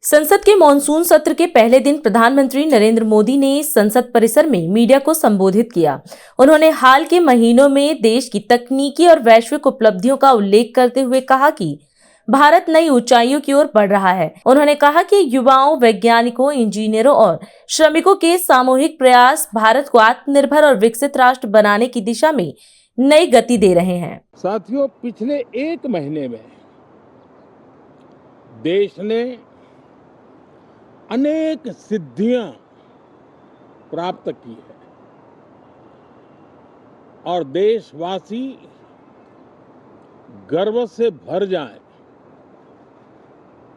संसद के मॉनसून सत्र के पहले दिन प्रधानमंत्री नरेंद्र मोदी ने संसद परिसर में मीडिया को संबोधित किया। उन्होंने हाल के महीनों में देश की तकनीकी और वैश्विक उपलब्धियों का उल्लेख करते हुए कहा कि भारत नई ऊंचाइयों की ओर बढ़ रहा है। उन्होंने कहा कि युवाओं, वैज्ञानिकों, इंजीनियरों और श्रमिकों के सामूहिक प्रयास भारत को आत्मनिर्भर और विकसित राष्ट्र बनाने की दिशा में नई गति दे रहे हैं। साथियों, पिछले एक महीने में देश ने अनेक सिद्धियां प्राप्त की है और देशवासी गर्व से भर जाएं,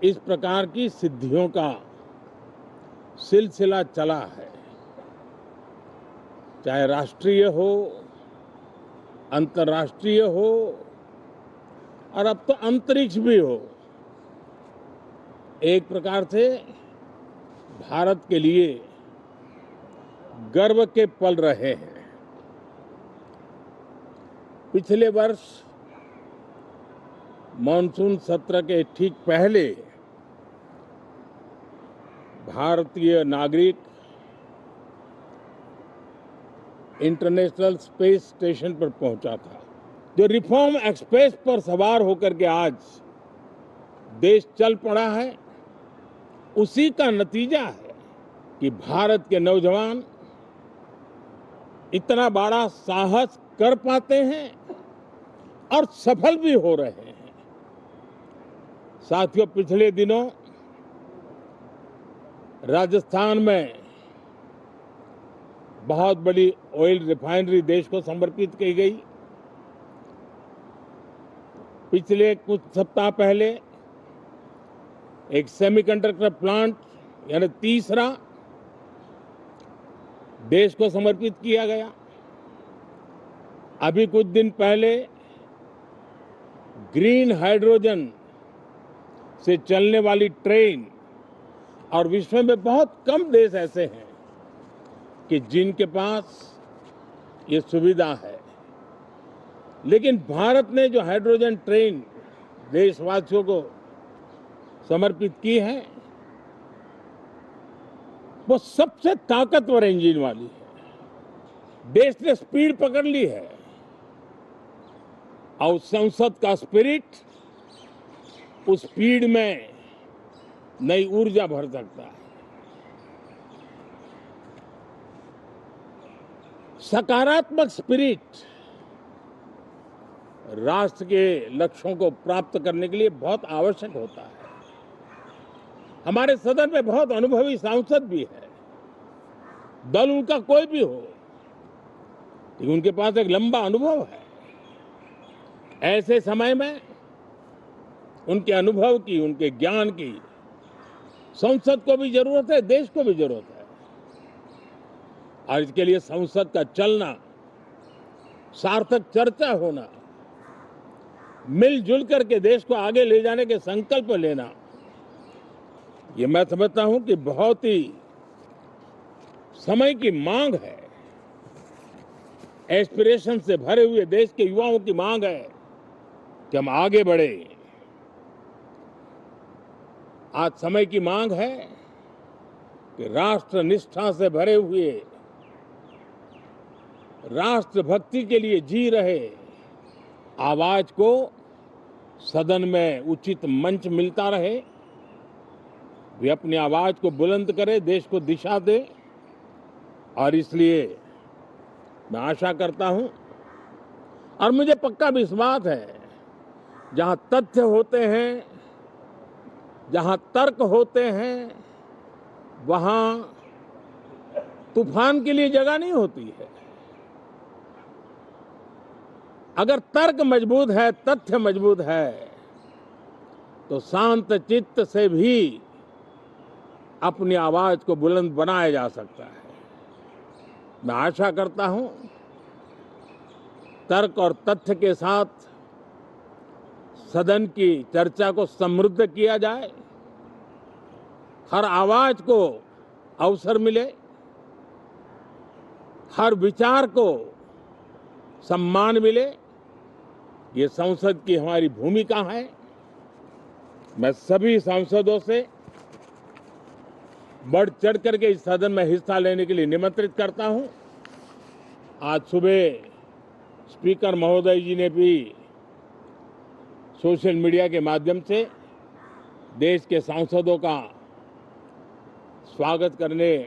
इस प्रकार की सिद्धियों का सिलसिला चला है। चाहे राष्ट्रीय हो, अंतर्राष्ट्रीय हो और अब तो अंतरिक्ष भी हो, एक प्रकार से भारत के लिए गर्व के पल रहे हैं। पिछले वर्ष मॉनसून सत्र के ठीक पहले भारतीय नागरिक इंटरनेशनल स्पेस स्टेशन पर पहुंचा था। जो रिफॉर्म एक्सप्रेस पर सवार होकर के आज देश चल पड़ा है, उसी का नतीजा है कि भारत के नौजवान इतना बड़ा साहस कर पाते हैं और सफल भी हो रहे हैं। साथियों, पिछले दिनों राजस्थान में बहुत बड़ी ऑयल रिफाइनरी देश को समर्पित की गई। पिछले कुछ सप्ताह पहले एक सेमीकंडक्टर प्लांट यानी तीसरा देश को समर्पित किया गया। अभी कुछ दिन पहले ग्रीन हाइड्रोजन से चलने वाली ट्रेन, और विश्व में बहुत कम देश ऐसे हैं कि जिनके पास ये सुविधा है, लेकिन भारत ने जो हाइड्रोजन ट्रेन देशवासियों को समर्पित की है, वो सबसे ताकतवर इंजन वाली है। देश ने स्पीड पकड़ ली है और संसद का स्पिरिट उस स्पीड में नई ऊर्जा भर सकता है। सकारात्मक स्पिरिट राष्ट्र के लक्ष्यों को प्राप्त करने के लिए बहुत आवश्यक होता है। हमारे सदन में बहुत अनुभवी सांसद भी है, दल उनका कोई भी हो, लेकिन उनके पास एक लंबा अनुभव है। ऐसे समय में उनके अनुभव की, उनके ज्ञान की संसद को भी जरूरत है, देश को भी जरूरत है। और इसके लिए संसद का चलना, सार्थक चर्चा होना, मिलजुल करके देश को आगे ले जाने के संकल्प लेना, ये मैं समझता हूं कि बहुत ही समय की मांग है। एस्पिरेशन से भरे हुए देश के युवाओं की मांग है कि हम आगे बढ़े। आज समय की मांग है कि राष्ट्र निष्ठा से भरे हुए, राष्ट्र भक्ति के लिए जी रहे आवाज को सदन में उचित मंच मिलता रहे, वे अपनी आवाज को बुलंद करे, देश को दिशा दे। और इसलिए मैं आशा करता हूं और मुझे पक्का विश्वास है, जहां तथ्य होते हैं, जहां तर्क होते हैं, वहां तूफान के लिए जगह नहीं होती है। अगर तर्क मजबूत है, तथ्य मजबूत है, तो शांत चित्त से भी अपनी आवाज को बुलंद बनाया जा सकता है। मैं आशा करता हूं तर्क और तथ्य के साथ सदन की चर्चा को समृद्ध किया जाए, हर आवाज को अवसर मिले, हर विचार को सम्मान मिले। ये संसद की हमारी भूमिका है। मैं सभी सांसदों से बढ़ चढ़ करके इस सदन में हिस्सा लेने के लिए निमंत्रित करता हूं। आज सुबह स्पीकर महोदय जी ने भी सोशल मीडिया के माध्यम से देश के सांसदों का स्वागत करने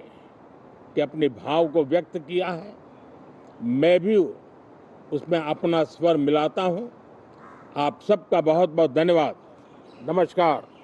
के अपने भाव को व्यक्त किया है। मैं भी उसमें अपना स्वर मिलाता हूं। आप सबका बहुत बहुत धन्यवाद। नमस्कार।